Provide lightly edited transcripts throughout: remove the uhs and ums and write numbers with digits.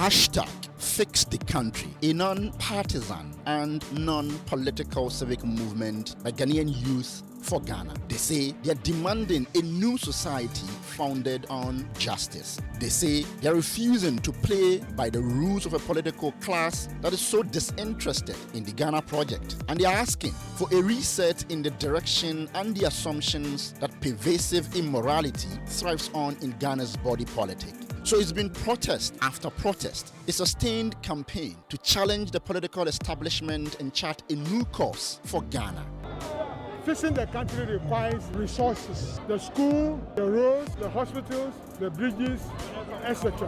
Hashtag Fix the Country, a non-partisan and non-political civic movement by Ghanaian youth for Ghana. They say they are demanding a new society founded on justice. They say they are refusing to play by the rules of a political class that is so disinterested in the Ghana project. And they are asking for a reset in the direction and the assumptions that pervasive immorality thrives on in Ghana's body politic. So it's been protest after protest, a sustained campaign to challenge the political establishment and chart a new course for Ghana. Fixing the country requires resources. The school, the roads, the hospitals, the bridges, etc.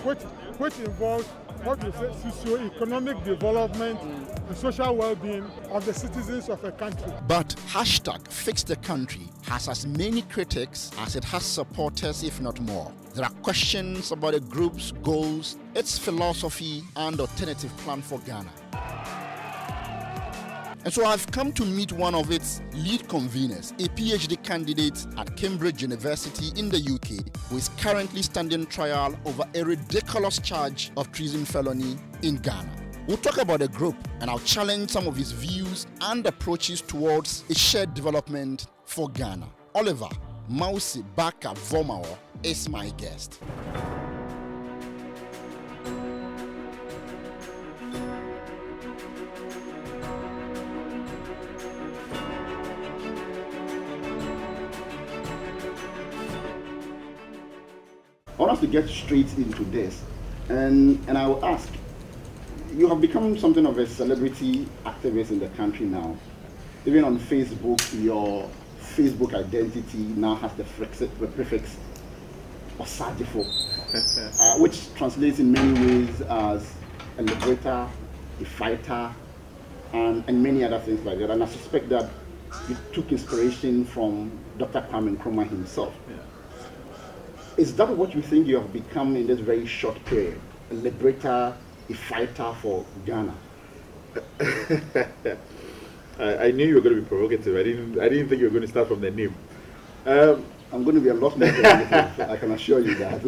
Which involves what we say socio-economic development and social well-being of the citizens of a country. But hashtag Fix the Country has as many critics as it has supporters, if not more. There are questions about the group's goals, its philosophy, and alternative plan for Ghana. And so I've come to meet one of its lead conveners, a PhD candidate at Cambridge University in the UK, who is currently standing trial over a ridiculous charge of treason felony in Ghana. We'll talk about the group, and I'll challenge some of his views and approaches towards a shared development for Ghana. Oliver Mausi Barker-Vormawor is my guest. I want us to get straight into this, and I will ask, you have become something of a celebrity activist in the country now. Even on Facebook, your Facebook identity now has the prefix Osajifo, which translates in many ways as a liberator, a fighter, and many other things like that. And I suspect that you took inspiration from Dr. Kwame Nkrumah himself. Yeah. Is that what you think you have become in this very short period? A liberator, a fighter for Ghana? I knew you were going to be provocative. I didn't think you were going to start from the name. I'm going to be a lot more provocative, I can assure you that.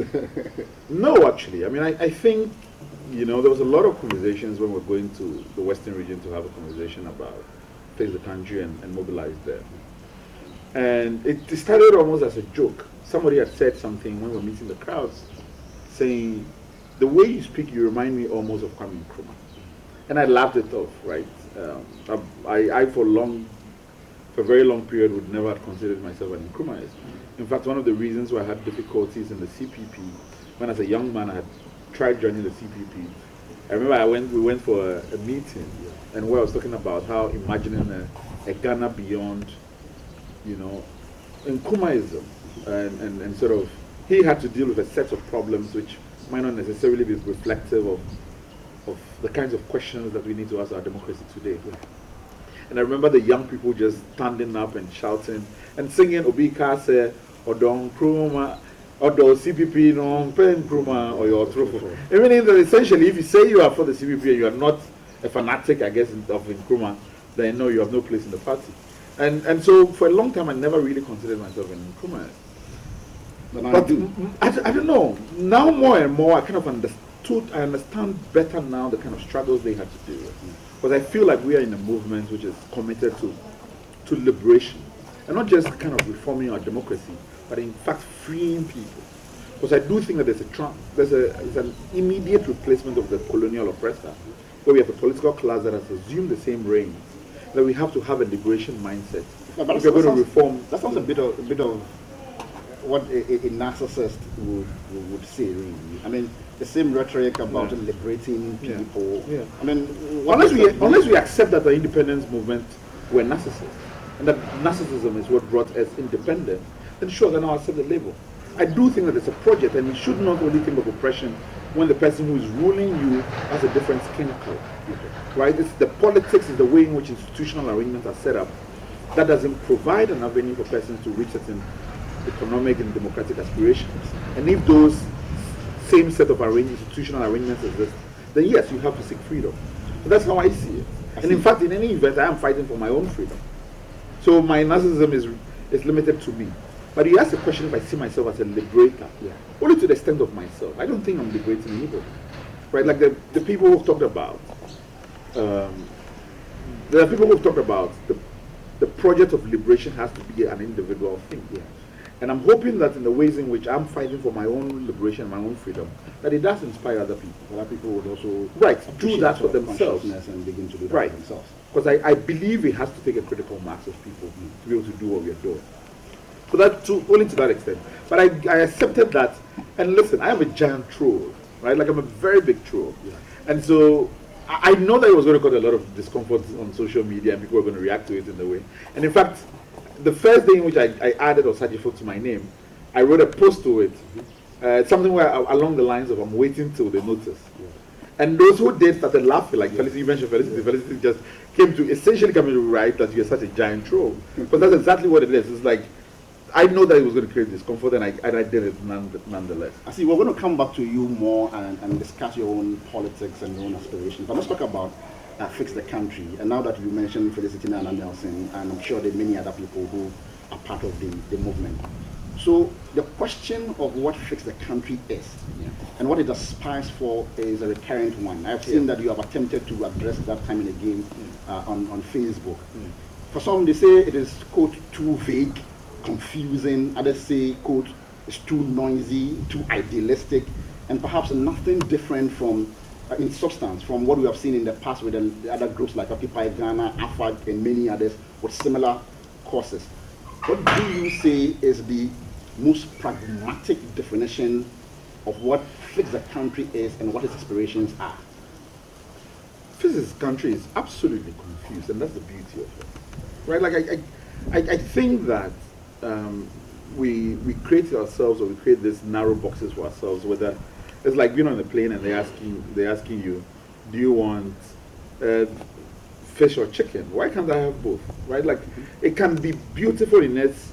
No, actually. I mean, I think, there was a lot of conversations when we were going to the Western region to have a conversation about Fix the Country and mobilize there. And it started almost as a joke. Somebody had said something when we were meeting the crowds, saying, the way you speak, you remind me almost of Kwame Nkrumah. And I laughed it off, right? I for a very long period, would never have considered myself an Nkrumahist. In fact, one of the reasons why I had difficulties in the CPP, when as a young man I had tried joining the CPP, I remember we went for a meeting, and where I was talking about how imagining a Ghana beyond, Nkrumahism. And sort of, he had to deal with a set of problems which might not necessarily be reflective of the kinds of questions that we need to ask our democracy today. And I remember the young people just standing up and shouting and singing Obi Kase, Odon Nkrumah, Odo CPP, no, Pen Nkrumah, or your Trufo. Meaning that essentially, if you say you are for the CPP and you are not a fanatic, I guess, of Nkrumah, then no, you have no place in the party. And so for a long time, I never really considered myself an Nkrumah. But I don't know. Now more and more, I kind of understand better now the kind of struggles they had to deal with. Because I feel like we are in a movement which is committed to liberation. And not just kind of reforming our democracy, but in fact freeing people. Because I do think that there's an immediate replacement of the colonial oppressor, where we have a political class that has assumed the same reigns. That we have to have a liberation mindset. Yeah, but if we're going to reform. That sounds a bit of what a narcissist would say, really. I mean, the same rhetoric about liberating people. Yeah. I mean, unless we accept that the independence movement were narcissists, and that narcissism is what brought us independent, then sure, then I'll accept the label. I do think that it's a project, and we should not only think of oppression when the person who is ruling you has a different skin color. Right? It's the politics, is the way in which institutional arrangements are set up that doesn't provide an avenue for persons to reach certain economic and democratic aspirations. And if those same set of institutional arrangements exist, then yes, you have to seek freedom. So that's how I see it. And in fact, in any event, I am fighting for my own freedom. So my narcissism is limited to me. But you ask the question if I see myself as a liberator, only to the extent of myself. I don't think I'm liberating anybody. right? Like the people who've talked about, there are people who've talked about the project of liberation has to be an individual thing. Yeah. And I'm hoping that in the ways in which I'm fighting for my own liberation, my own freedom, that it does inspire other people. Other people would also do that for themselves and begin to do that for themselves. Because I believe it has to take a critical mass of people to be able to do what we are doing. So that only to that extent. But I accepted that. And listen, I am a giant troll, right? Like I'm a very big troll. Yeah. And so I know that it was going to cause a lot of discomfort on social media and people were going to react to it in the way. And in fact, the first day in which I added Osajifo to my name, I wrote a post to it, something where along the lines of I'm waiting till they notice. Yeah. And those who did started laughing, like Felicity, you mentioned Felicity just came to write that you're such a giant troll. But that's exactly what it is. It's like, I know that it was going to create discomfort, and I did it nonetheless. I see. We're going to come back to you more and discuss your own politics and your own aspirations. But let's talk about Fix the Country. And now that you mentioned Felicity and Nelson, and I'm sure there are many other people who are part of the movement. So the question of what Fix the Country is and what it aspires for is a recurrent one. I've seen that you have attempted to address that time and again on Facebook. For some, they say it is, quote, too vague, confusing. Others say, quote, it's too noisy, too idealistic, and perhaps nothing different from, in substance, from what we have seen in the past with the other groups like Occupy Ghana, AFAG, and many others with similar causes. What do you say is the most pragmatic definition of what Fix the Country is and what its aspirations are? Fix the Country is absolutely confused, and that's the beauty of it, right? Like I think that we create ourselves, or we create these narrow boxes for ourselves. Whether it's like being on a plane and they're asking you, do you want fish or chicken? Why can't I have both? Right? Like it can be beautiful in its,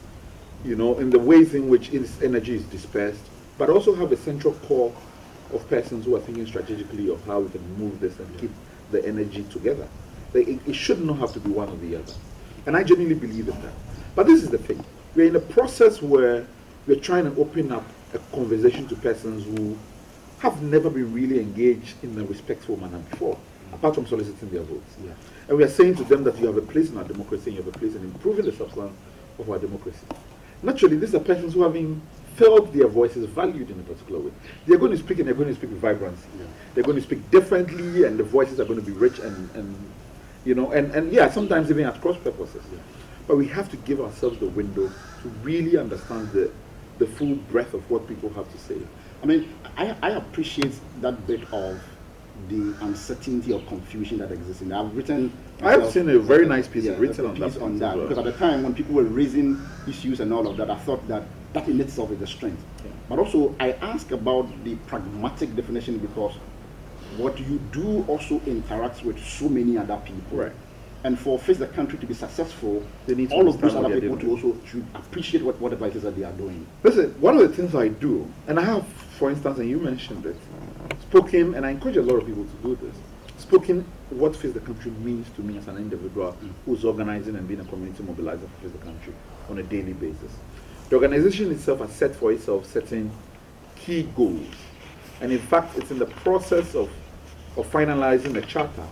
in the ways in which its energy is dispersed, but also have a central core of persons who are thinking strategically of how we can move this and keep the energy together. It should not have to be one or the other. And I genuinely believe in that. But this is the thing. We're in a process where we're trying to open up a conversation to persons who have never been really engaged in a respectful manner before, apart from soliciting their votes. Yeah. And we are saying to them that you have a place in our democracy and you have a place in improving the substance of our democracy. Naturally, these are persons who having felt their voices valued in a particular way. They're going to speak and they're going to speak with vibrancy. Yeah. They're going to speak differently and the voices are going to be rich and sometimes even at cross purposes. Yeah. But we have to give ourselves the window to really understand the full breadth of what people have to say. I mean, I appreciate that bit of the uncertainty or confusion that exists in there. I've seen a very nice piece written on that. Because at the time when people were raising issues and all of that, I thought that in itself is a strength. Yeah. But also, I ask about the pragmatic definition because what you do also interacts with so many other people. Right. And for Fix the Country to be successful, they need all of those other people to also should appreciate whatever it is that they are doing. Listen, one of the things I do, and I have, for instance, and you mentioned it, spoken, and I encourage a lot of people to do this, spoken what Fix the Country means to me as an individual who's organizing and being a community mobilizer for Fix the Country on a daily basis. The organization itself has set for itself certain key goals. And in fact, it's in the process of finalizing a charter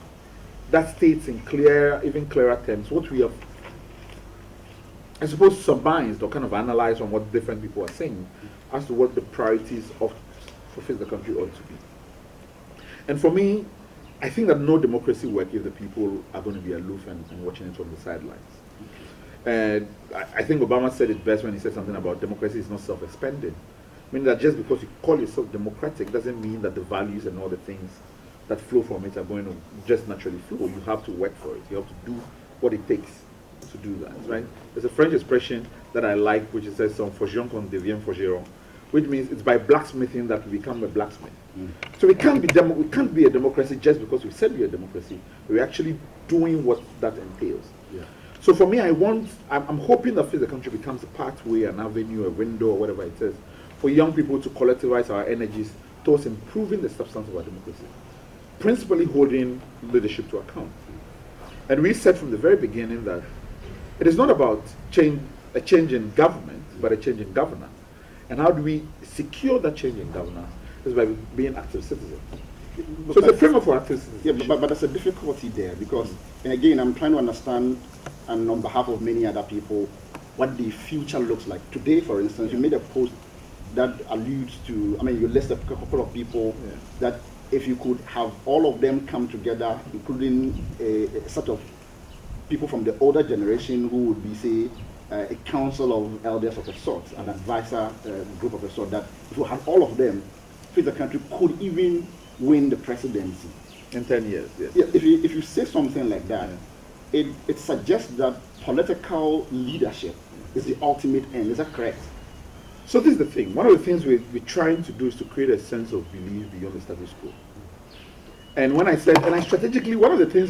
that states in even clearer terms what we have, I suppose, surmised or kind of analyzed on what different people are saying as to what the priorities for Fix the Country ought to be. And for me, I think that no democracy works if the people are going to be aloof and watching it from the sidelines. And I think Obama said it best when he said something about democracy is not self-expanding. Meaning that just because you call yourself democratic doesn't mean that the values and all the things that flow from it are going to just naturally flow. You have to work for it. You have to do what it takes to do that, right? There's a French expression that I like, which says, "Son forgeron qu'on devient forgeron," which means it's by blacksmithing that we become a blacksmith. So we can't be a democracy just because we said we're a democracy. We're actually doing what that entails. Yeah. So for me, I'm hoping that Fix the Country becomes a pathway, an avenue, a window, or whatever it is, for young people to collectivize our energies towards improving the substance of our democracy, principally holding leadership to account. And we said from the very beginning that it is not about a change in government, but a change in governance. And how do we secure that change in governance? Is by being active citizens. So it's a framework for artists. Yeah, but there's a difficulty there because, and again, I'm trying to understand, and on behalf of many other people, what the future looks like. Today, for instance, you made a post that alludes to, I mean, you list a couple of people that if you could have all of them come together, including a sort of people from the older generation who would be, say, a council of elders of a sort, an advisor group of a sort, that if you had all of them, the country could even win the presidency. In 10 years, yes. Yeah, if you say something like that, it suggests that political leadership is the ultimate end. Is that correct? So this is the thing. One of the things we're trying to do is to create a sense of belief beyond the status quo. And when I said, and I strategically, one of the things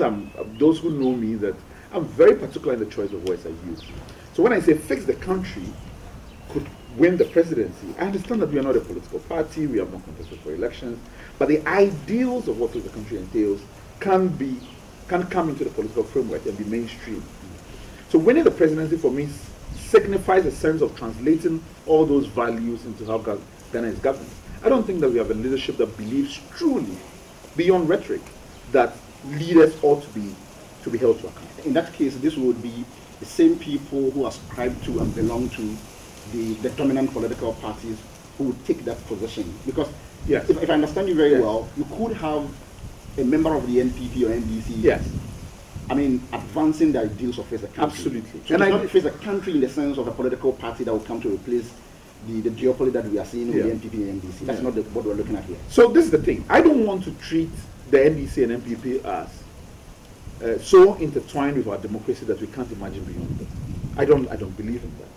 those who know me, that I'm very particular in the choice of words I use. So when I say fix the country could win the presidency, I understand that we are not a political party, we have not contested for elections, but the ideals of what fix the country entails can come into the political framework and be mainstream. So winning the presidency for me signifies a sense of translating all those values into how Ghana is governed. I don't think that we have a leadership that believes truly, beyond rhetoric, that leaders ought to be held to account. In that case, this would be the same people who ascribe to and belong to the dominant political parties who would take that position. Because if I understand you very well, you could have a member of the NPP or NDC. Yes. I mean, advancing the ideals of face the country. Absolutely. So and it's not face the country in the sense of a political party that will come to replace the duopoly that we are seeing with the NPP and NDC. That's not what we're looking at here. So this is the thing. I don't want to treat the NDC and NPP as so intertwined with our democracy that we can't imagine beyond that. I don't believe in that.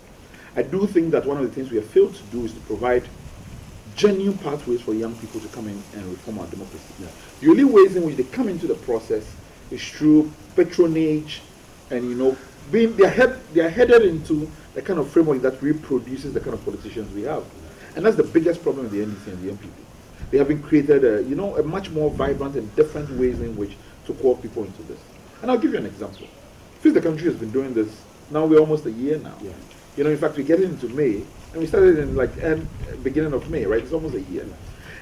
I do think that one of the things we have failed to do is to provide genuine pathways for young people to come in and reform our democracy. The only ways in which they come into the process is through patronage, and they are headed into the kind of framework that reproduces the kind of politicians we have, and that's the biggest problem with the NDC and the MPP. They have been created, a much more vibrant and different ways in which to call people into this. And I'll give you an example. Since the country has been doing this, now we're almost a year now. In fact, we're getting into May, and we started in beginning of May, right? It's almost a year.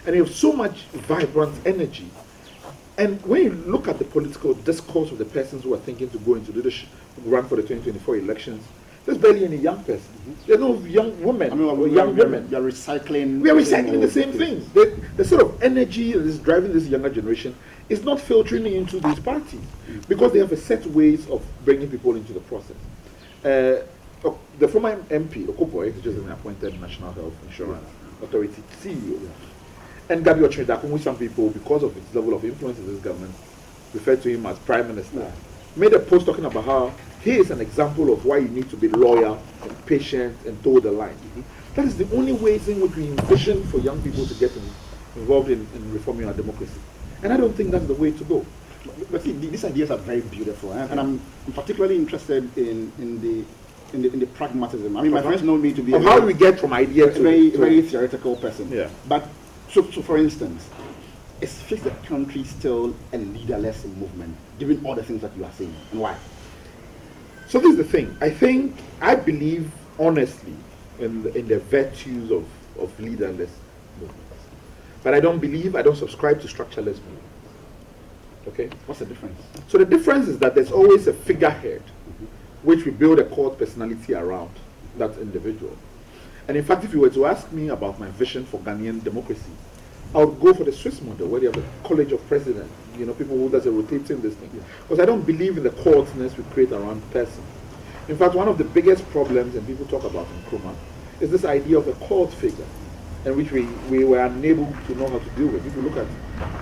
And you have so much vibrant energy. And when you look at the political discourse of the persons who are thinking to go into leadership, run for the 2024 elections, there's barely any young person. There's no young women or young women. We are recycling the same things. The sort of energy that is driving this younger generation is not filtering into these parties because they have a set ways of bringing people into the process. The former MP, Okoboy, is just an appointed National Health Insurance Authority CEO. And Gabi Ochedakun, which some people, because of his level of influence in this government, refer to him as Prime Minister, made a post talking about how he is an example of why you need to be loyal and patient and toe the line. That is the only ways in which we envision for young people to get involved in reforming our democracy. And I don't think that's the way to go. But see, these ideas are very beautiful, and I'm particularly interested in the pragmatism. I mean, my friends know me to be how do we get from idea to very theoretical person. But so for instance, is Fix the Country still a leaderless movement, given all the things that you are saying, and why? So this is the thing. I believe honestly in the virtues of leaderless movements, but I don't subscribe to structureless movements. Okay, what's the difference? So the difference is that there's always a figurehead, which we build a core personality around that individual. And in fact, if you were to ask me about my vision for Ghanaian democracy, I would go for the Swiss model, where they have a college of presidents, people who does a rotating this thing. Because I don't believe in the coordinates we create around person. In fact, one of the biggest problems, and people talk about in Nkrumah, is this idea of a court figure, in which we were unable to know how to deal with. If you look at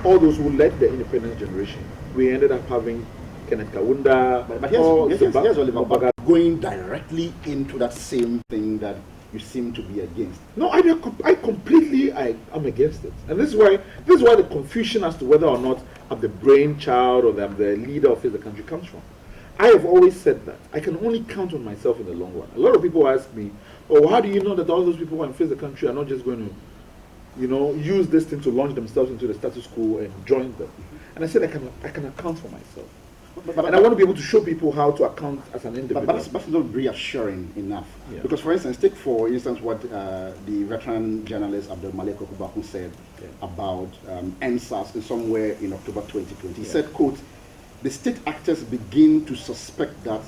all those who led the independence generation, we ended up having Kenneth Kaunda, but here's Oliver, going directly into that same thing that you seem to be against. No, I completely am against it, and this is why the confusion as to whether or not I'm the brainchild or I'm the leader of the country comes from. I have always said that I can only count on myself in the long run. A lot of people ask me, "Oh, how do you know that all those people who are in the country are not just going to, use this thing to launch themselves into the status quo and join them?" And I said, I can account for myself. And I want to be able to show people how to account as an individual. But that's not reassuring enough. Yeah. Because, for instance, take for instance what the veteran journalist Abdul Malik Okubaku said about NSAS in somewhere in October 2020. He said, quote, the state actors begin to suspect that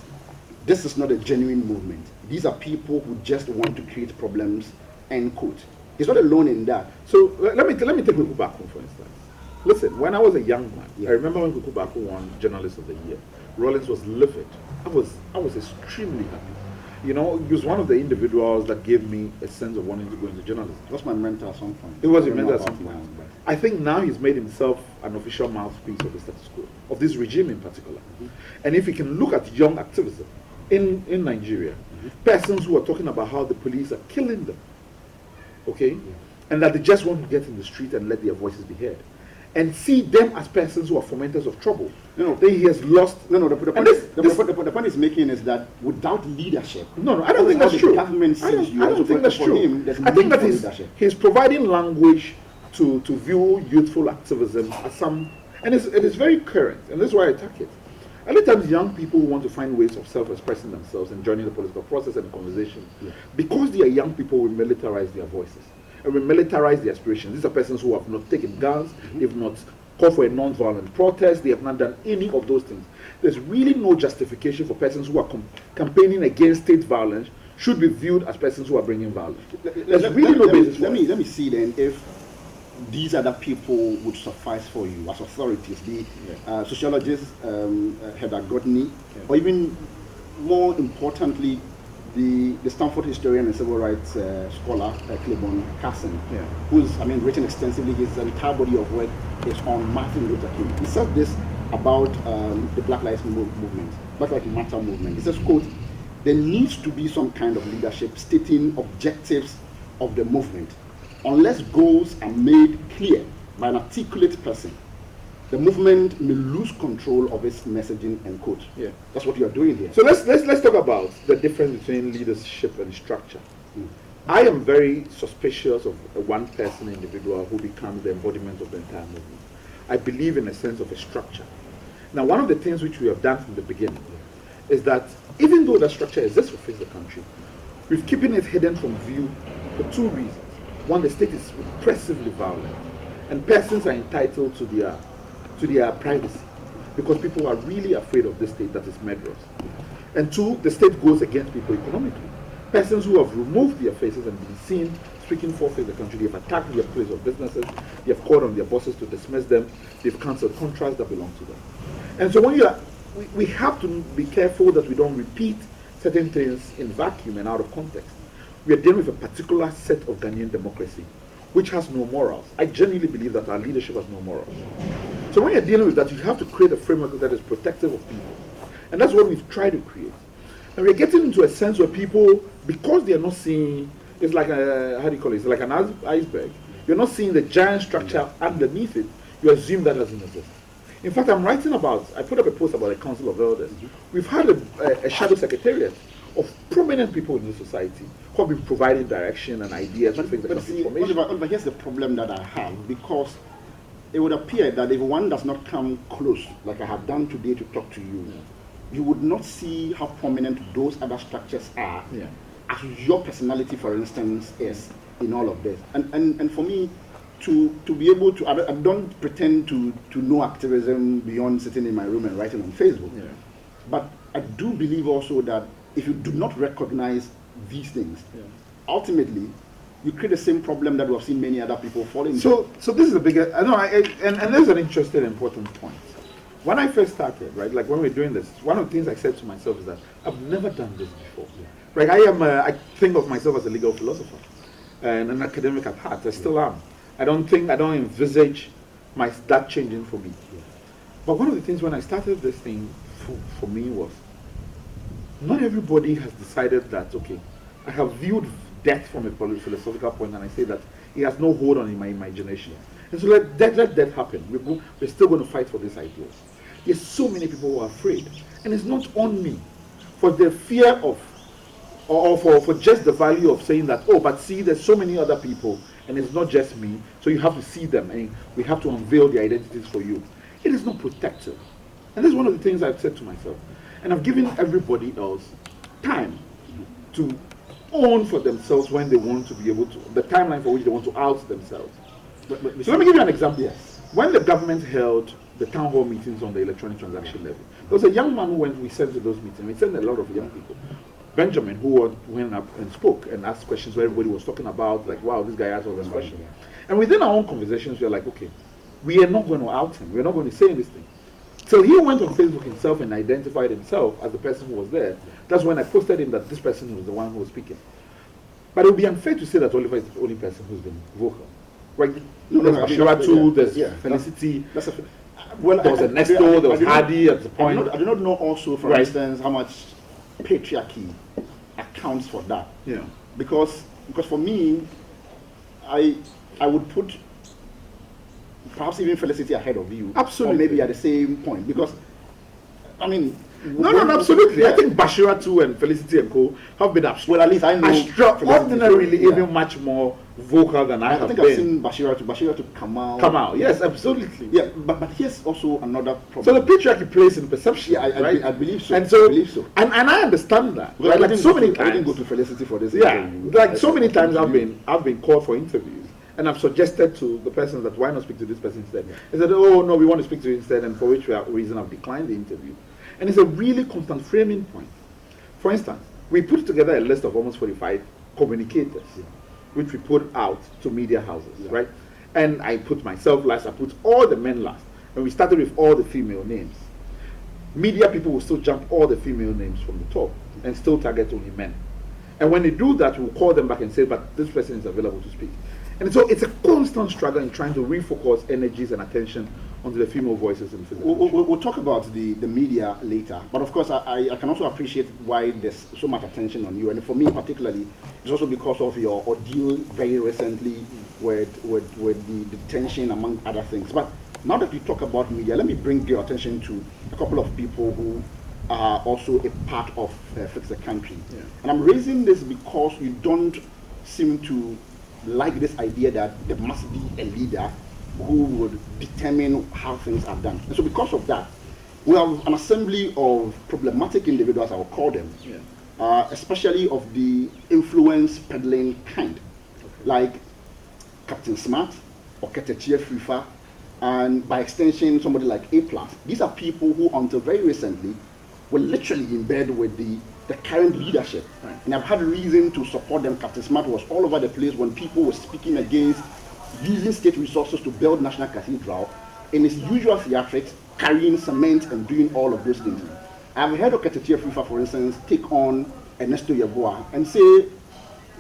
this is not a genuine movement. These are people who just want to create problems, end quote. He's not alone in that. So let me take Okubaku, for instance. Listen, when I was a young man, I remember when Okubaku won Journalist of the Year. Rollins was livid. I was extremely happy. You know, he was one of the individuals that gave me a sense of wanting to go into journalism. He was my mentor at some point. He was your mentor at some point. I think now he's made himself an official mouthpiece of the status quo, of this regime in particular. And if you can look at young activism in Nigeria, persons who are talking about how the police are killing them, okay, and that they just want to get in the street and let their voices be heard, and see them as persons who are fomenters of trouble. Then he has lost. The point he's making is that without leadership. I don't think that's true. I don't think that's true. I think that he's providing language to view youthful activism as some, and it is very current, and this is why I attack it. Other times, young people want to find ways of self-expressing themselves and joining the political process and the conversation. Because they are young people, we militarize their voices. And we militarize their aspirations. These are persons who have not taken guns, they've not called for a non-violent protest, they have not done any of those things. There's really no justification for persons who are campaigning against state violence should be viewed as persons who are bringing violence. There's really no basis for it. Let me see then if these other people would suffice for you as authorities, the sociologist Heather Godney, or even more importantly, the Stanford historian and civil rights scholar Clayborne, Carson, who's written extensively. His entire body of work is on Martin Luther King. He said this about the Black Lives movement, Black Lives Matter movement. He says, quote, there needs to be some kind of leadership stating objectives of the movement. Unless goals are made clear by an articulate person, the movement may lose control of its messaging, end quote. That's what you are doing here. So let's talk about the difference between leadership and structure. I am very suspicious of a one-person individual who becomes the embodiment of the entire movement. I believe in a sense of a structure. Now, one of the things which we have done from the beginning is that even though that structure exists to face the country, we've keeping it hidden from view for two reasons. One, the state is repressively violent, and persons are entitled to their privacy because people are really afraid of the state that is murderous. And two, the state goes against people economically. Persons who have removed their faces and been seen speaking forth in the country, they have attacked their place of businesses, they have called on their bosses to dismiss them, they've cancelled contracts that belong to them. And so when we have to be careful that we don't repeat certain things in vacuum and out of context. We are dealing with a particular set of Ghanaian democracy which has no morals. I genuinely believe that our leadership has no morals. So when you're dealing with that, you have to create a framework that is protective of people. And that's what we've tried to create. And we're getting into a sense where people, because they are not seeing, it's like a, how do you call it? It's like an iceberg. You're not seeing the giant structure underneath it. You assume that doesn't exist. In fact, I put up a post about a council of elders. We've had a shadow secretariat of prominent people in the society who have been providing direction and ideas and things like information. But here's the problem that I have, because it would appear that if one does not come close, like I have done today to talk to you, you would not see how prominent those other structures are, as your personality, for instance, is in all of this. And for me, to be able to, I don't pretend to know activism beyond sitting in my room and writing on Facebook, but I do believe also that if you do not recognize these things, ultimately, you create the same problem that we have seen many other people fall into. So this is a bigger, and there's an interesting, important point. When I first started, right, like when we were doing this, one of the things I said to myself is that I've never done this before. Like I think of myself as a legal philosopher and an academic at heart. I still am. I don't envisage that changing for me. But one of the things when I started this thing for me was, not everybody has decided that, okay, I have viewed death from a philosophical point, and I say that it has no hold on in my imagination. And so let that happen. We're still going to fight for this idea. There's so many people who are afraid. And it's not on me for the fear of, or for just the value of saying that, oh, but see, there's so many other people, and it's not just me, so you have to see them, and we have to unveil their identities for you. It is not protective. And this is one of the things I've said to myself. And I've given everybody else time to own for themselves when they want to be able to, the timeline for which they want to out themselves. So let me give you an example. Yes. When the government held the town hall meetings on the electronic transaction levy, there was a young man who we sent to those meetings. We sent a lot of young people. Benjamin, who went up and spoke and asked questions where everybody was talking about, like, wow, this guy asked all these questions. And within our own conversations, we are like, okay, we are not going to out him. We're not going to say anything. So he went on Facebook himself and identified himself as the person who was there. That's when I posted him that this person was the one who was speaking. But it would be unfair to say that Oliver is the only person who's been vocal. Right? There's Wiredu, there's Felicity. Well, there was Ernesto, there was Hardy at the point. I do not know also, for instance, how much patriarchy accounts for that. Yeah. Because for me, I would put perhaps even Felicity ahead of you. Absolutely. Or maybe at the same point. Because, I mean... No, absolutely. Yeah. I think Wiredu and Felicity and co have been well, at least I know extraordinarily even much more vocal than I have think been. I've seen Wiredu come out. Yes, absolutely. Yeah, but here's also another problem. So the patriarchy plays in perception, right? I believe so. And so, I believe so. And I understand that. Right? Like so many times, I didn't go to Felicity for this. Yeah, interview. like so many times I've been called for interviews, and I've suggested to the person that why not speak to this person instead. They said, oh no, we want to speak to you instead, and for which reason I've declined the interview. And it's a really constant framing point. For instance, we put together a list of almost 45 communicators, which we put out to media houses, right? And I put myself last, I put all the men last. And we started with all the female names. Media people will still jump all the female names from the top and still target only men. And when they do that, we'll call them back and say, but this person is available to speak. And so it's a constant struggle in trying to refocus energies and attention onto the female voices in the we'll talk about the media later, but of course I can also appreciate why there's so much attention on you, and for me particularly, it's also because of your ordeal very recently with the detention, among other things. But now that you talk about media, let me bring your attention to a couple of people who are also a part of Fix the Country. Yeah. And I'm raising this because you don't seem to like this idea that there must be a leader who would determine how things are done. And so because of that, we have an assembly of problematic individuals, I will call them, especially of the influence peddling kind, like Captain Smart or Ketetia Frifa, and by extension somebody like A+. These are people who until very recently were literally in bed with the current leadership. Right. And I've had reason to support them. Captain Smart was all over the place when people were speaking against using state resources to build National Cathedral in his usual theatrics, carrying cement and doing all of those things. I've heard Oketetia Frifa, for instance, take on Ernesto Yeboah and say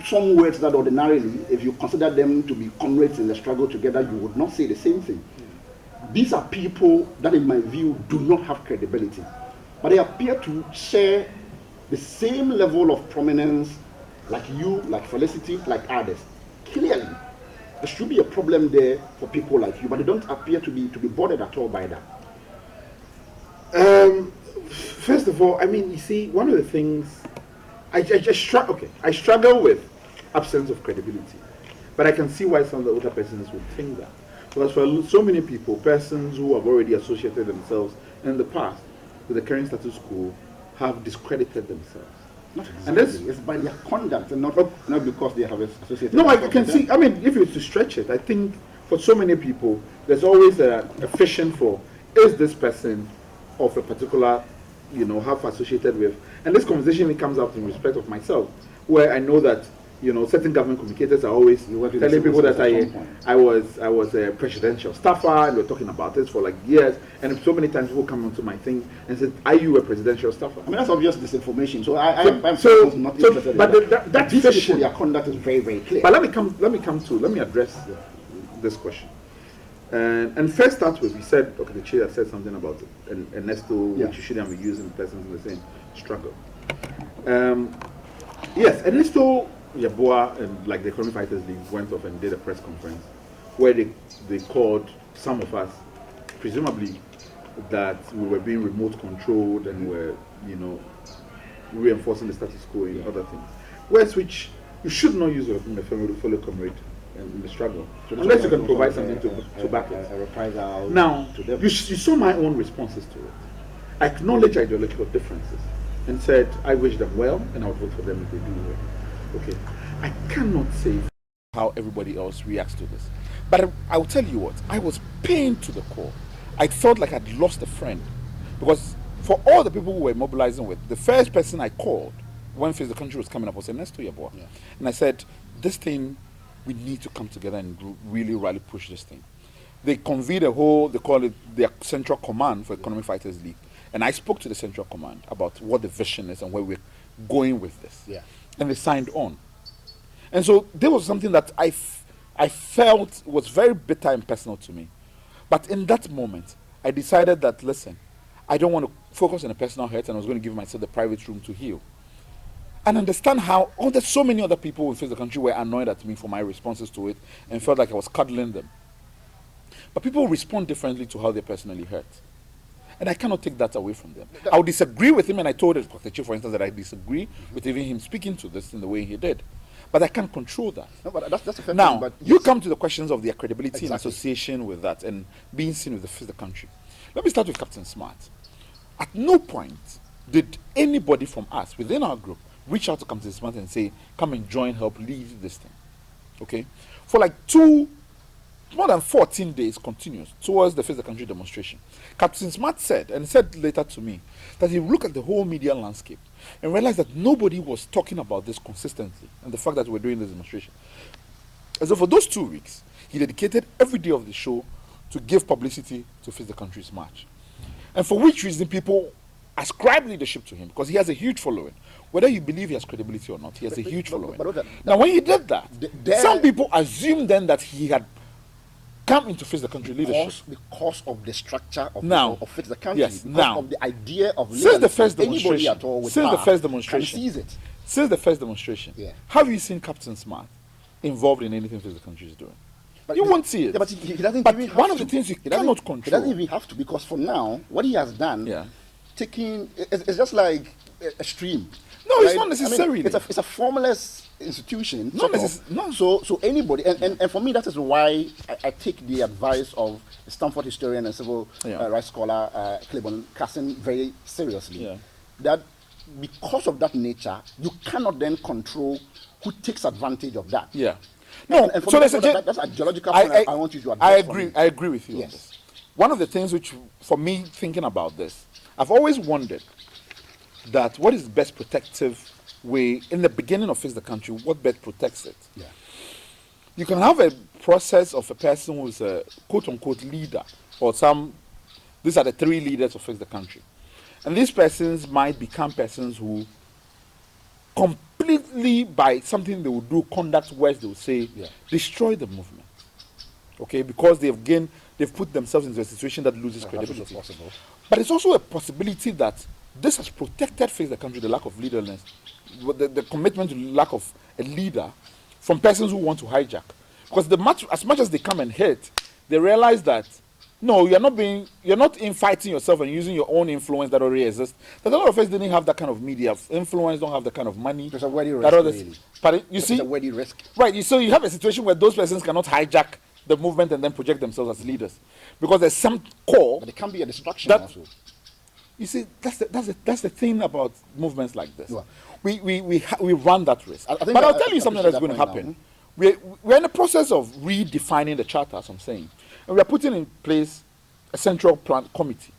some words that ordinarily, if you consider them to be comrades in the struggle together, you would not say the same thing. These are people that, in my view, do not have credibility, but they appear to share the same level of prominence like you, like Felicity, like others. Clearly, there should be a problem there for people like you, but they don't appear to be bothered at all by that. First of all, I mean, you see, one of the things I struggle with absence of credibility, but I can see why some of the older persons would think that, because for so many people, persons who have already associated themselves in the past with the current status quo have discredited themselves. Not exactly. And it's by their conduct and not because they have associated. No, I can see. I mean, if you to stretch it, I think for so many people, there's always a fission for, is this person of a particular, have associated with. And this conversation comes up in respect of myself, where I know that, certain government communicators are always telling people that I was a presidential staffer, and we're talking about this for like years, and so many times people come onto my thing and said, "Are you a presidential staffer?" I mean, that's obvious disinformation. So I'm not interested in that. But these people, their conduct is very, very clear. But let me address this question. And first start with, you said, okay, the chair said something about it, and Ernesto, which you shouldn't be using persons in the same struggle. Yes, Ernesto Yeboah and like the Economic Fighters League went off and did a press conference where they called some of us, presumably that we were being remote controlled and were, reinforcing the status quo and other things. Whereas which you should not use a fellow comrade in the struggle, unless you can provide something to back it. A reprisal. Now, you saw my own responses to it. acknowledged ideological differences and said, I wish them well and I would vote for them if they do well. Okay. I cannot say how everybody else reacts to this. But I will tell you what, I was pained to the core. I felt like I'd lost a friend. Because for all the people who were mobilizing with, the first person I called when Face the Country was coming up was Ernesto Yeboah. Yeah. And I said, this thing, we need to come together and really push this thing. They convened a whole, they call it their Central Command for Economic Fighters League. And I spoke to the Central Command about what the vision is and where we're going with this. Yeah. And they signed on. And so there was something that I felt was very bitter and personal to me. But in that moment, I decided that, listen, I don't want to focus on a personal hurt, and I was going to give myself the private room to heal. And understand how there's so many other people who Face the Country were annoyed at me for my responses to it and felt like I was cuddling them. But people respond differently to how they're personally hurt. And I cannot take that away from them. I would disagree with him, and I told Dr. Chief, for instance, that I disagree with even him speaking to this in the way he did. But I can't control that. No, but that's a fair now, thing, but you come to the questions of their credibility in association with that and being seen with the Face the Country. Let me start with Captain Smart. At no point did anybody from us within our group reach out to Captain Smart and say, come and join, help lead this thing. Okay? For like more than 14 days continuous towards the Face the Country demonstration, Captain Smart said, and said later to me, that he looked at the whole media landscape and realized that nobody was talking about this consistently and the fact that we're doing this demonstration. And so for those 2 weeks, he dedicated every day of the show to give publicity to Face the Country's march. And for which reason people ascribe leadership to him, because he has a huge following. Whether you believe he has credibility or not, he has a huge following. Now when he did that, some people assumed then that he had come into Face the Country leadership because of the structure of Face the Country. Yes, because of the idea of since the first demonstration, anybody at all with since power the first demonstration, can seize it. Since the first demonstration, have you seen Captain Smart involved in anything Face the Country is doing? But you won't see it. Yeah, but he doesn't but even have one of to. the things you cannot control. He doesn't even have to, because for now, what he has done, it's just like a stream. No, it's not necessarily. I mean, it's a formless institution. No. So anybody, and for me, that is why I take the advice of the Stanford historian and civil rights scholar Clayborne, Carson, very seriously. Yeah. That because of that nature, you cannot then control who takes advantage of that. Yeah. No, and so that's ideological point I want you to address. I agree with you on this. One of the things which, for me, thinking about this, I've always wondered that what is the best protective way in the beginning of Face the Country, what best protects it? Yeah. You can have a process of a person who's a quote-unquote leader, or these are the 3 leaders of Face the Country. And these persons might become persons who completely, by something they will do, conduct words they will say, destroy the movement. Okay, because they've put themselves into a situation that loses credibility. But it's also a possibility that this has protected Face the Country, the lack of leadership, the commitment to the lack of a leader, from persons who want to hijack. Because as much as they come and hit, they realize that no, you're not infighting yourself and using your own influence that already exists. That a lot of us didn't have that kind of media influence, don't have that kind of money. There's a worthy risk, really. You see? There's a worthy risk. Right, so you have a situation where those persons cannot hijack the movement and then project themselves as leaders. Because there's some core... But it can be a distraction also. You see, that's the thing about movements like this. Yeah. We run that risk. But I'll tell you something that's going to happen. We're in the process of redefining the charter, as I'm saying. And we are putting in place a central plan committee,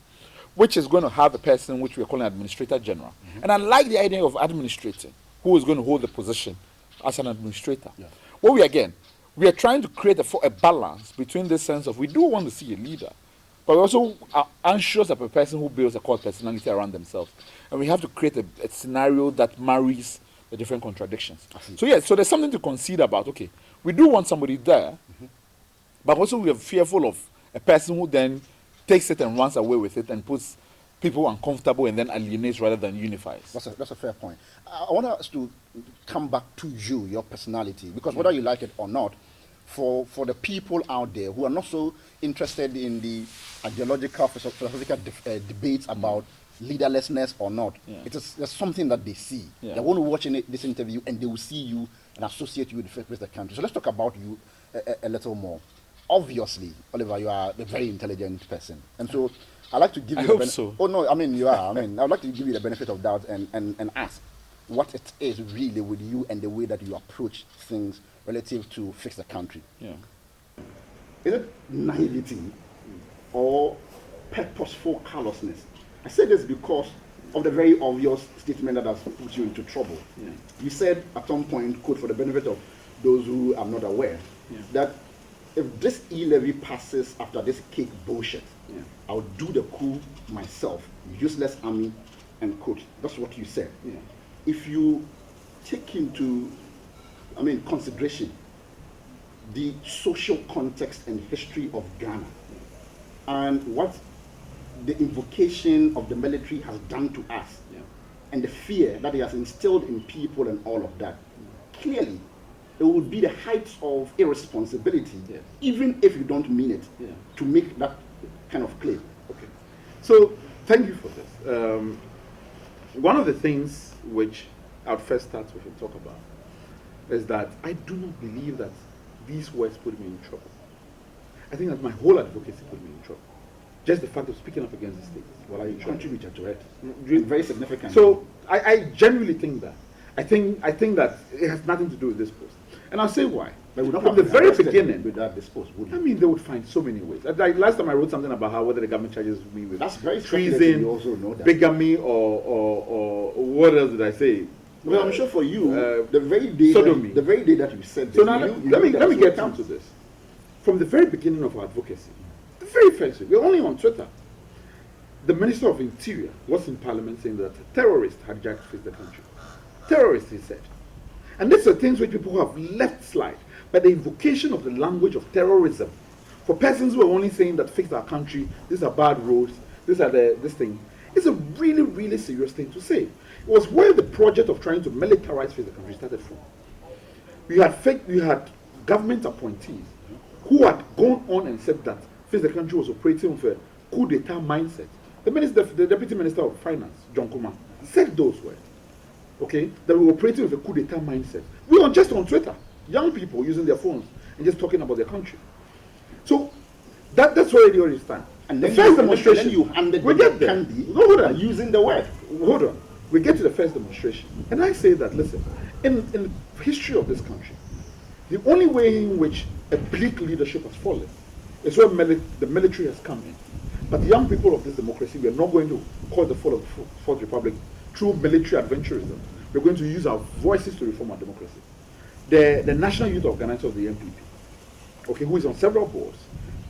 which is going to have a person which we are calling Administrator General. Mm-hmm. And I like the idea of administrator, who is going to hold the position as an administrator. Yeah. Well, we are trying to create a balance between this sense of we do want to see a leader, but we also are anxious of a person who builds a core personality around themselves. And we have to create a scenario that marries the different contradictions. So there's something to consider about, okay, we do want somebody there, but also we are fearful of a person who then takes it and runs away with it and puts people uncomfortable and then alienates rather than unifies. That's a fair point. I want us to come back to you, your personality, because whether you like it or not, for the people out there who are not so interested in the ideological, philosophical debates about leaderlessness or not, there's something that they see. Yeah. They want to watch this interview and they will see you and associate you with the country. So let's talk about you a little more. obviously, Oliver, you are a very intelligent person. And so I'd like to give you so. Oh, no, I mean, you are. I mean, I'd like to give you the benefit of doubt and ask what it is really with you and the way that you approach things relative to fix the country. Yeah. Is it naivety or purposeful callousness? I say this because of the very obvious statement that has put you into trouble. Yeah. You said at some point, quote, for the benefit of those who are not aware, that if this e-levy passes after this cake bullshit, I'll do the coup myself, useless army, and quote. That's what you said. Yeah. If you take into, consideration the social context and history of Ghana and what the invocation of the military has done to us, and the fear that it has instilled in people and all of that, clearly it would be the heights of irresponsibility, even if you don't mean it, to make that kind of claim. Okay. So, thank you for this. One of the things which I'll first start with and talk about is that I do not believe that these words put me in trouble. I think that my whole advocacy put me in trouble. Just the fact of speaking up against the state. Well, I contributed to it. Very significant. So I genuinely think that. I think that it has nothing to do with this post. And I'll say why. From the very beginning, with that disposed, they would find so many ways. Like last time I wrote something about how whether the government charges me with treason, you also know that. bigamy, or what else did I say? Well, I'm sure for you, the very day that you said this, so now let me get down to this. From the very beginning of our advocacy, the very first week, we're only on Twitter. The Minister of Interior was in Parliament saying that terrorists had hijacked the country. Terrorists, he said. And these are things which people have left slide. But the invocation of the language of terrorism, for persons who are only saying that fix our country, these are bad roads, these are this thing, is a really, really serious thing to say. It was where the project of trying to militarize the country started from. We had government appointees who had gone on and said that the country was operating with a coup d'etat mindset. The Deputy Minister of Finance, John Kuma, said those words. Okay, that we were operating with a coup d'etat mindset. We were just on Twitter, young people using their phones and just talking about their country. So that's where it already stands. And the then first demonstration, you handed we get there. Hold on, using the word. Hold on. We get to the first demonstration, and I say that listen, in the history of this country, the only way in which a bleak leadership has fallen is when the military has come in. But the young people of this democracy, we are not going to cause the fall of the Fourth Republic through military adventurism. We're going to use our voices to reform our democracy. The National Youth Organizer of the NPP, okay, who is on several boards,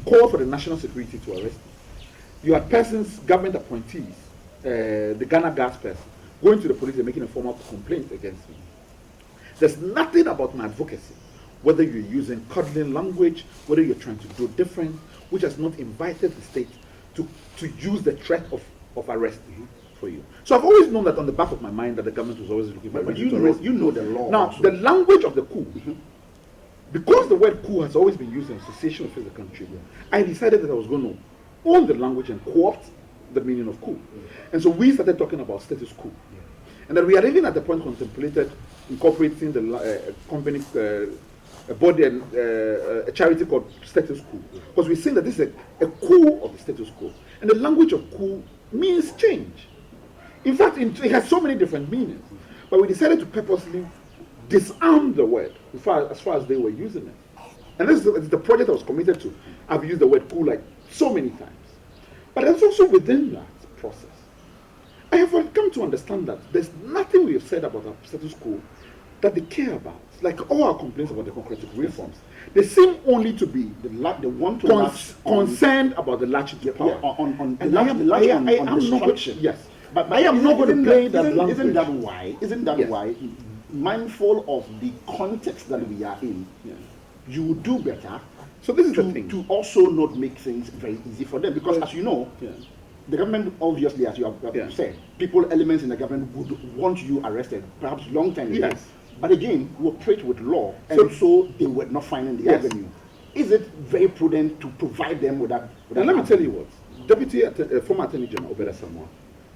called for the national security to arrest him. You had persons, government appointees, the Ghana gas person, going to the police and making a formal complaint against me. There's nothing about my advocacy, whether you're using coddling language, whether you're trying to do different, which has not invited the state to use the threat of arrest for you. So I've always known that on the back of my mind that the government was always looking for but you know the law. Now, also. the language of the coup, because the word coup has always been used in association with the country, I decided that I was going to own the language and co-opt the meaning of coup. And so we started talking about status quo. And that we had even at the point contemplated incorporating the company, a body, a charity called Status Quo. Because we're saying that this is a coup of the status quo. And the language of coup means change. In fact, it has so many different meanings. But we decided to purposely disarm the word as far as they were using it. And this is the project I was committed to. I've used the word coup like so many times. But it's also within that process. I have come to understand that there's nothing we have said about our status quo that they care about. Like all our complaints about democratic reforms, they seem only to be concerned about the latch to power. Yes. But I am not going to play that language. Isn't that why, mindful of the context that we are in, you would do better. So this is the thing. To also not make things very easy for them, because as you know, the government obviously, as you have said, elements in the government would want you arrested, perhaps long time ago. Yes. But again, we operate with law, and so they were not finding the avenue. Is it very prudent to provide them with that? And let me tell you what, former Attorney General Obeda Samoa,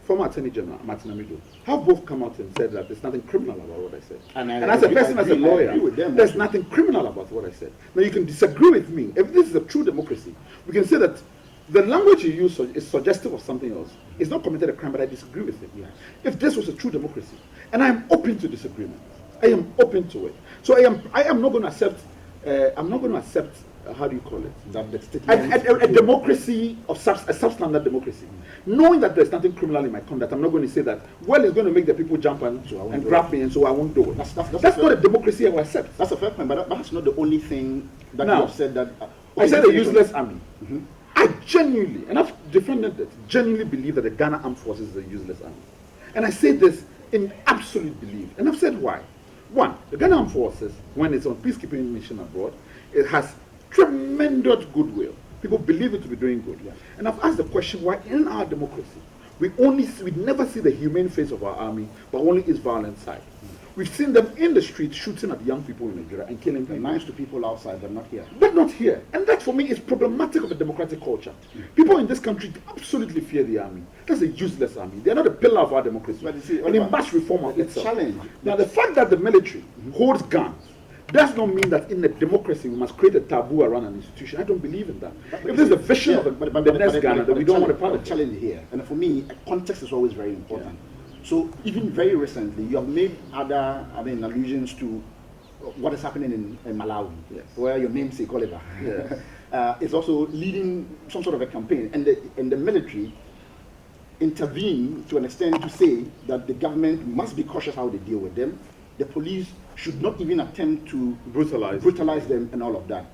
former Attorney General Martin Amido have both come out and said that there's nothing criminal about what I said. And as a person, as a lawyer, there's nothing criminal about what I said. Now you can disagree with me. If this is a true democracy, we can say that the language you use is suggestive of something else. It's not committed a crime, but I disagree with it. Yes. If this was a true democracy, and I am open to disagreement, I am open to it. So I am not going to accept. I'm not going to accept. How do you call it? That the statement a democracy of a substandard democracy. Knowing that there's nothing criminal in my conduct, I'm not going to say that. Well, it's going to make the people jump and grab me, and so I won't do it. That's not a democracy I will accept. That's a fair point, but that's not the only thing that you have said. That I said a useless army. I genuinely, and I've defended it, genuinely believe that the Ghana Armed Forces is a useless army. And I say this in absolute belief. And I've said why. One, the Ghana Armed Forces, when it's on peacekeeping mission abroad, it has tremendous goodwill. People believe it to be doing good. Yeah. And I've asked the question why in our democracy, we never see the humane face of our army, but only its violent side. We've seen them in the streets shooting at young people in Nigeria and killing people. Nice to people outside, but not here. But not here. And that for me is problematic of a democratic culture. People in this country absolutely fear the army. That's a useless army. They're not a pillar of our democracy. But you see, and it must reform of itself. Challenge. Now the fact that the military holds guns does not mean that in a democracy we must create a taboo around an institution. I don't believe in that. If there's a vision of the next Ghana, then we don't want to part of it. Challenge here. And for me, context is always very important. Yeah. So even very recently, you have made other allusions to what is happening in Malawi, yes, where your namesake Oliver yes. is also leading some sort of a campaign, and the military intervene to an extent to say that the government must be cautious how they deal with them. The police should not even attempt to brutalize them and all of that.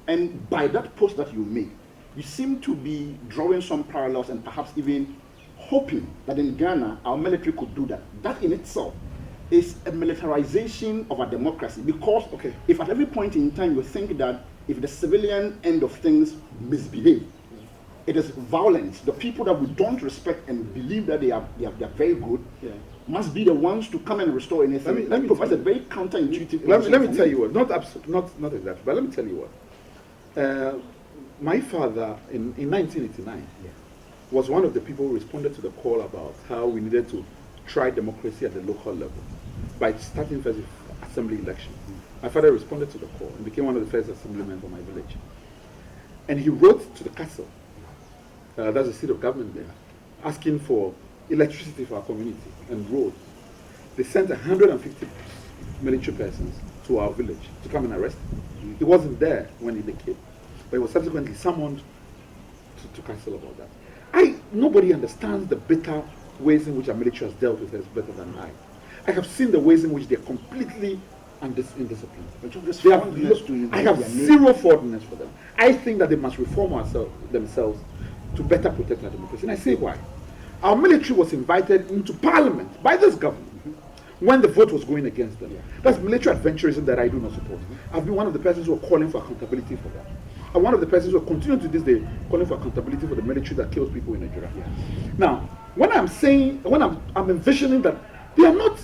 And by that post that you make, you seem to be drawing some parallels and perhaps even hoping that in Ghana, our military could do that. That in itself is a militarization of our democracy, because if at every point in time you think that if the civilian end of things misbehave, it is violence. The people that we don't respect and believe that they are very good must be the ones to come and restore anything. Let me provide a very counter-intuitive. Let me tell you what, not exactly, but let me tell you what. My father in 1989 was one of the people who responded to the call about how we needed to try democracy at the local level by starting first with assembly election. My father responded to the call and became one of the first assemblymen for my village. And he wrote to the castle, that's the seat of government there, asking for electricity for our community and roads. They sent 150 military persons to our village to come and arrest him. He wasn't there when they came, but he was subsequently summoned to counsel about that. Nobody understands the bitter ways in which our military has dealt with us better than I. I have seen the ways in which they're completely indisciplined. I have zero forwardness for them. I think that they must reform themselves to better protect our democracy. And I say why. Our military was invited into parliament by this government when the vote was going against them. That's military adventurism that I do not support. I've been one of the persons who are calling for accountability for that. And one of the persons who are continuing to this day calling for accountability for the military that kills people in Nigeria. Now, when I'm envisioning that they are not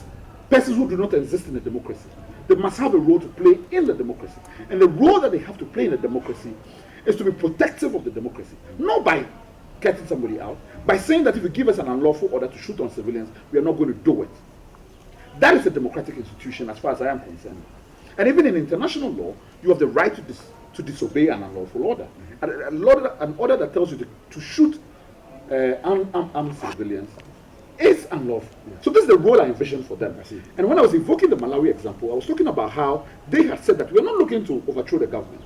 persons who do not exist in a democracy. They must have a role to play in the democracy. And the role that they have to play in the democracy is to be protective of the democracy. Not by cutting somebody out, by saying that if you give us an unlawful order to shoot on civilians, we are not going to do it. That is a democratic institution as far as I am concerned. And even in international law, you have the right to disobey an unlawful order. An order that tells you to shoot armed civilians is unlawful. So this is the role I envisioned for them. And when I was invoking the Malawi example, I was talking about how they had said that we're not looking to overthrow the government.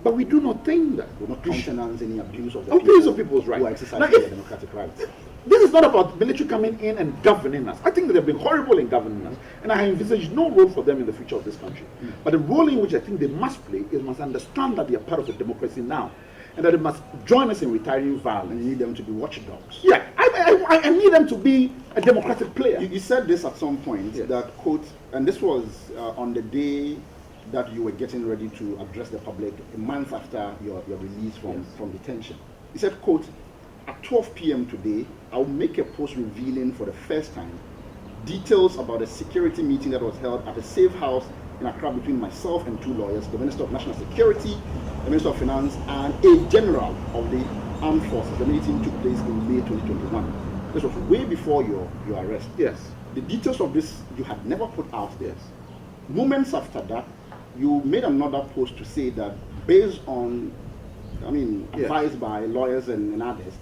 But we do not think that. We're not countenance any abuse of people's rights. Who exercise their democratic rights. This is not about military coming in and governing us. I think that they've been horrible in governing us, and I envisage no role for them in the future of this country. But the role in which I think they must play is must understand that they are part of a democracy now, and that they must join us in retiring violence. And you need them to be watchdogs. Yeah, I need them to be a democratic player. You said this at some point, that quote, and this was on the day that you were getting ready to address the public, a month after your release from detention. You said, quote, at 12 p.m. today, I'll make a post revealing for the first time details about a security meeting that was held at a safe house in Accra between myself and two lawyers, the Minister of National Security, the Minister of Finance, and a general of the Armed Forces. The meeting took place in May 2021. This was way before your arrest. Yes. The details of this you had never put out there. Yes. Moments after that, you made another post to say that based on, advised by lawyers and others,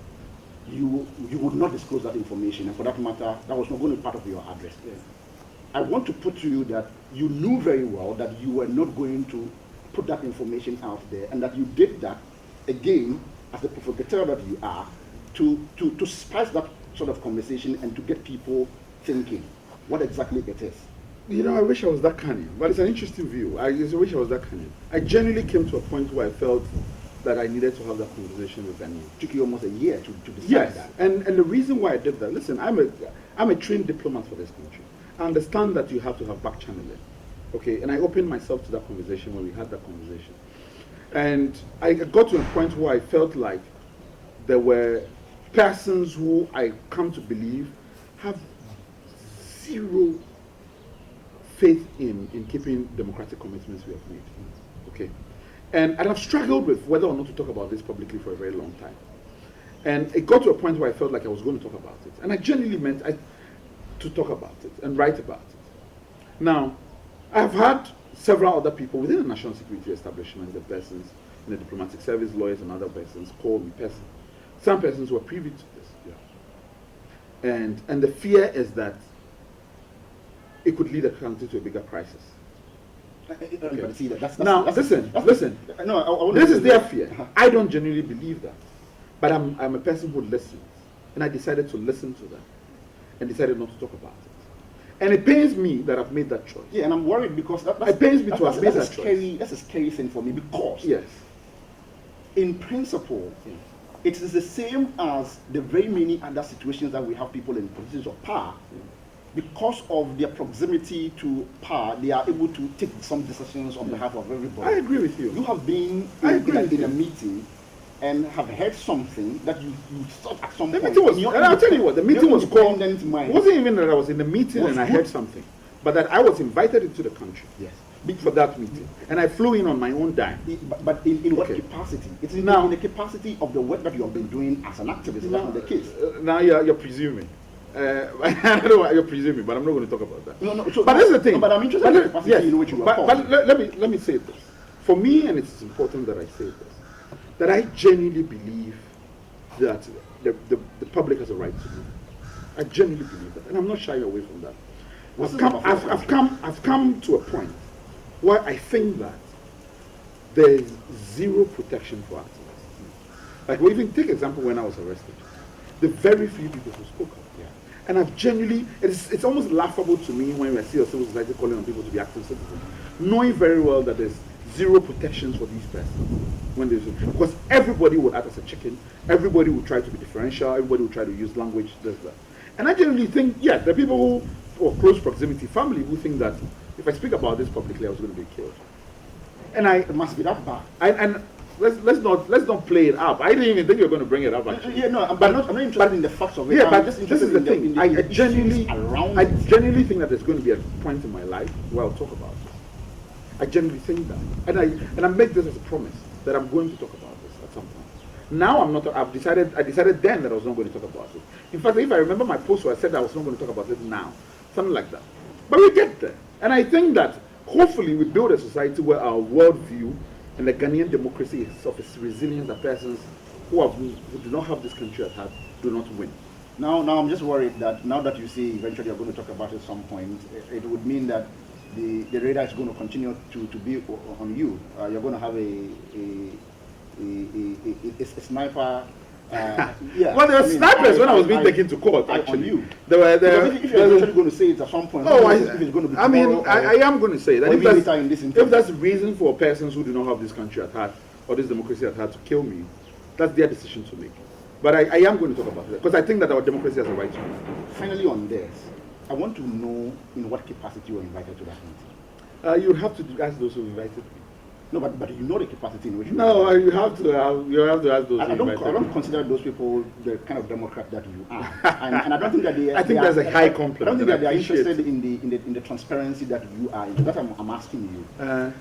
you would not disclose that information, and for that matter, that was not going to be part of your address. Yeah. I want to put to you that you knew very well that you were not going to put that information out there, and that you did that, again, as the provocateur that you are, to spice that sort of conversation and to get people thinking what exactly it is. You know, I wish I was that cunning, but it's an interesting view. I wish I was that cunning. I genuinely came to a point where I felt that I needed to have that conversation with Daniel. It took you almost a year to decide yes. that. And the reason why I did that, listen, I'm a trained diplomat for this country. I understand that you have to have back channeling. Okay, and I opened myself to that conversation when we had that conversation. And I got to a point where I felt like there were persons who I come to believe have zero faith in keeping democratic commitments we have made. Okay. And I've struggled with whether or not to talk about this publicly for a very long time. And it got to a point where I felt like I was going to talk about it. And I genuinely meant to talk about it and write about it. Now, I've had several other people within the national security establishment, the persons in the diplomatic service, lawyers and other persons, call me persons. Some persons were privy to this. Yeah. And the fear is that it could lead the country to a bigger crisis. Okay. See, listen. No, this is their fear. I don't genuinely believe that. But I'm a person who listens. And I decided to listen to them. And decided not to talk about it. And it pains me that I've made that choice. Yeah, and I'm worried because it pains me to have made that choice. That's a scary thing for me because, yes, in principle, it is the same as the very many other situations that we have people in positions of power. Because of their proximity to power, they are able to take some decisions on behalf of everybody. I agree with you. You have been in a meeting and have heard something that you thought at some point. The meeting was, and I'll tell you what, the meeting was called. It wasn't even that I was in the meeting and I heard something, but that I was invited into the country. Yes. For that meeting. And I flew in on my own dime. But in what capacity? It's in the capacity of the work that you have been doing as an activist. That's the case. Now you're presuming. I don't know why you're presuming, but I'm not going to talk about that. But that's the thing. But I'm interested in the capacity in which you are But let me say this. For me, and it's important that I say this, that I genuinely believe that the public has a right to do. I genuinely believe that, and I'm not shying away from that. I've come to a point where I think that there is zero protection for activists. Like, we even take example when I was arrested. The very few people who spoke up. Yeah. And I've genuinely, it's almost laughable to me when I see a civil society calling on people to be active citizens, knowing very well that there's zero protections for these persons. Because everybody would act as a chicken, everybody would try to be differential, everybody would try to use language, this, that. And I genuinely think, yeah, there are people who, or close proximity family, who think that if I speak about this publicly, I was going to be killed. And it must be that bad. And let's not play it up. I didn't even think you were going to bring it up. Actually. Yeah, no, I'm not interested in the facts of it. Yeah, but just this is the thing. I genuinely think that there's going to be a point in my life where I'll talk about it. I genuinely think that, and I make this as a promise that I'm going to talk about this at some point. Now I'm not. I decided then that I was not going to talk about it. In fact, if I remember my post where I said I was not going to talk about it now, something like that. But we get there, and I think that hopefully we build a society where our worldview and the Ghanaian democracy is of its resilience that persons who do not have this country at heart do not win. Now I'm just worried that now that you say eventually you're going to talk about it at some point, it would mean that the radar is going to continue to be on you. You're going to have a sniper. Yeah. Well, there were snipers when I was being taken to court. Actually, you. If you're actually going to say it at some point. If it's going to be tomorrow, I am going to say that if that's the reason for persons who do not have this country at heart or this democracy at heart to kill me, that's their decision to make. But I am going to talk about it because I think that our democracy has a right to be. Finally, on this, I want to know in what capacity you were invited to that meeting. You have to ask those who invited me. No, but you know the capacity in which you you have to ask those. I don't consider those people the kind of Democrat that you are, and I don't think that they. I think there's a high compliment. I don't think that they are interested in the transparency that you are. That I'm asking you. I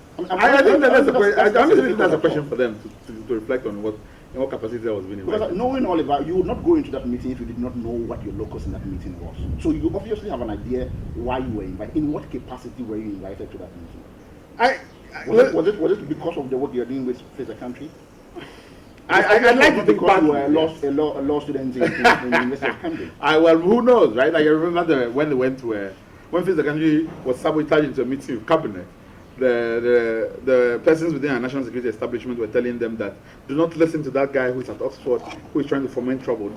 think that's a question for them to reflect on what in what capacity I was being invited. Because knowing all about, you would not go into that meeting if you did not know what your locus in that meeting was. So you obviously have an idea why you were invited. In what capacity were you invited to that meeting? Was it because of the work you're doing with Face the Country? I'd like to think because you were a law student in the University of Cambridge. Well, who knows, right? Like, I remember when they went to when Face the Country was sabotaged into a meeting with cabinet. The persons within our national security establishment were telling them that do not listen to that guy who's at Oxford, who is trying to foment trouble.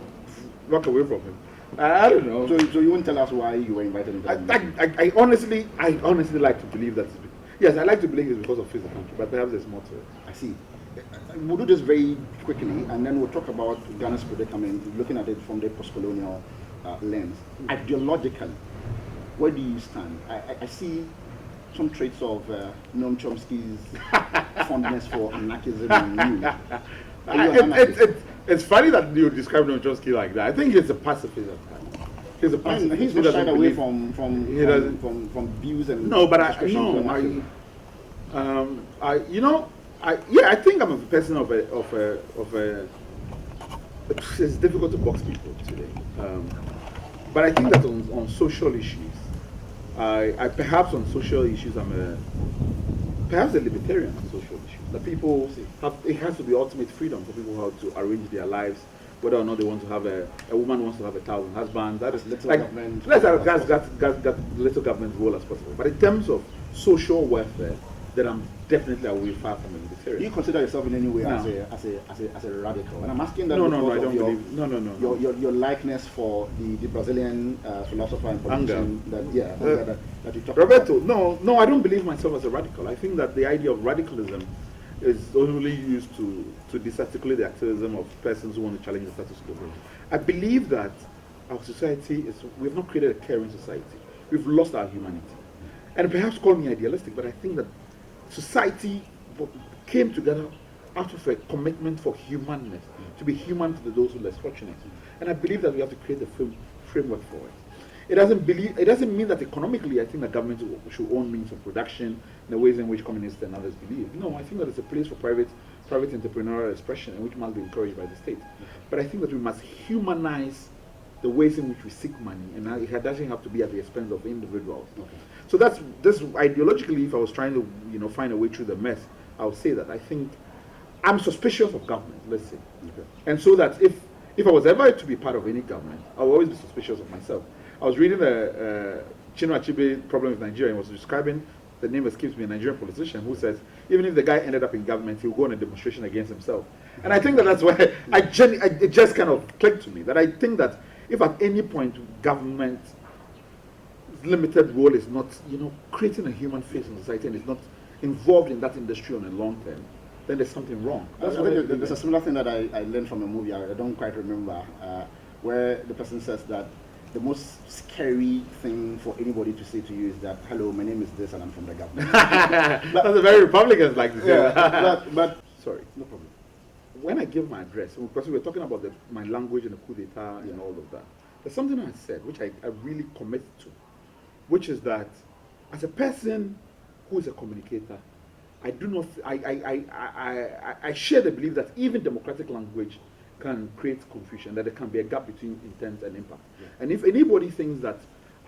Walk away from him. I don't know. So you won't tell us why you were invited into that meeting? I honestly like to believe that. Yes, I like to believe it's because of Face the Country, but perhaps there's more to it. I see. We'll do this very quickly, and then we'll talk about Ghana's predicament, looking at it from the postcolonial lens. Ideologically, where do you stand? I see some traits of Noam Chomsky's fondness for anarchism in you. It's funny that you describe Noam Chomsky like that. I think he's a pacifist. He's a pacifist. He's not shied away from views and I think I'm a person of a. It's difficult to box people today, but I think that on social issues, I perhaps on social issues perhaps a libertarian on social issues. That people have, it has to be ultimate freedom for people how to arrange their lives, whether or not they want to have a woman wants to have 1,000 husbands. That is little like government. let's have little government role as possible. But in terms of social welfare, then I'm definitely away far from a libertarian. Do you consider yourself in any way as a radical? And I'm asking that I because don't of believe. your likeness for the Brazilian philosopher and politician that you talked Roberto, about. no, I don't believe myself as a radical. I think that the idea of radicalism is only used to disarticulate the activism of persons who want to challenge the status quo. I believe that our society we've not created a caring society. We've lost our humanity. And perhaps call me idealistic, but I think that society came together out of a commitment for humanness, to be human to those who are less fortunate. And I believe that we have to create a framework for it. It doesn't mean that economically I think that government should own means of production in the ways in which communists and others believe. No, I think that it's a place for private entrepreneurial expression, and which must be encouraged by the state. But I think that we must humanize the ways in which we seek money, and it doesn't have to be at the expense of individuals. Okay. So that's ideologically. If I was trying to find a way through the mess, I would say that I think I'm suspicious of government. Let's say, and so that if I was ever to be part of any government, I would always be suspicious of myself. I was reading the Chinua Achebe Problem with Nigeria, and was describing, the name escapes me, a Nigerian politician who says even if the guy ended up in government, he'll go on a demonstration against himself. And I think that's why it just kind of clicked to me that I think that if at any point government's limited role is not, creating a human face in society and is not involved in that industry on a long term, then there's something wrong. There's a similar thing that I learned from a movie, I don't quite remember, where the person says that the most scary thing for anybody to say to you is that, hello, my name is this and I'm from the government. That's a very Republicans like to say. Yeah, but sorry, no problem. When I give my address, because we were talking about my language and the coup d'etat and all of that, there's something I said which I really commit to, which is that as a person who is a communicator, I do not. I share the belief that even democratic language can create confusion, that there can be a gap between intent and impact. Yeah. And if anybody thinks that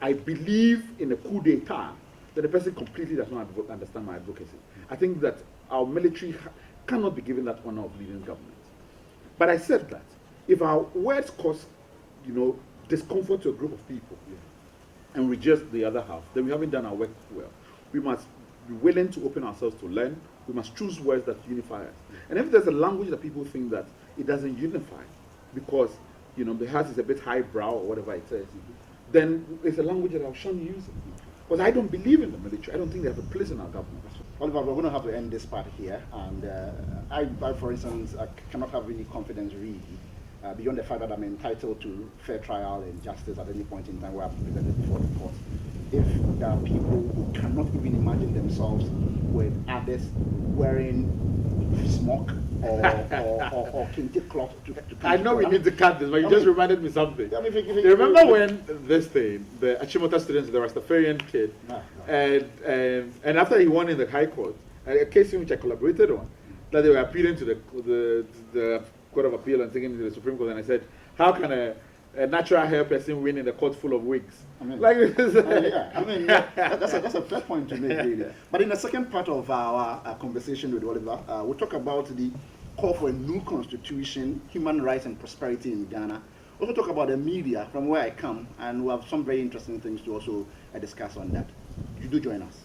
I believe in a coup d'etat, then the person completely does not understand my advocacy. I think that our military cannot be given that honor of leading government. But I said that if our words cause, discomfort to a group of people, and reject the other half, then we haven't done our work well. We must be willing to open ourselves to learn. We must choose words that unify us. And if there's a language that people think that it doesn't unify because, perhaps it's a bit highbrow or whatever it says, then it's a language that I'll shun using. Because I don't believe in the military. I don't think they have a place in our government. Oliver, we're going to have to end this part here. And I, for instance, I cannot have any confidence really, beyond the fact that I'm entitled to fair trial and justice at any point in time where I'm presented before the court. If there are people who cannot even imagine themselves with others wearing smock or kente cloth to I know we need to cut this, but you just reminded me something. You remember when the Achimota students, the Rastafarian kid, and after he won in the High Court, a case in which I collaborated on, that they were appealing to the Court of Appeal and taken it to the Supreme Court, and I said, how can a natural hair person win in a court full of wigs? I mean, like that's a fair point to make, really. But in the second part of our conversation with Oliver, we'll talk about the call for a new constitution, human rights and prosperity in Ghana. We'll also talk about the media, from where I come, and we have some very interesting things to also discuss on that. You do join us.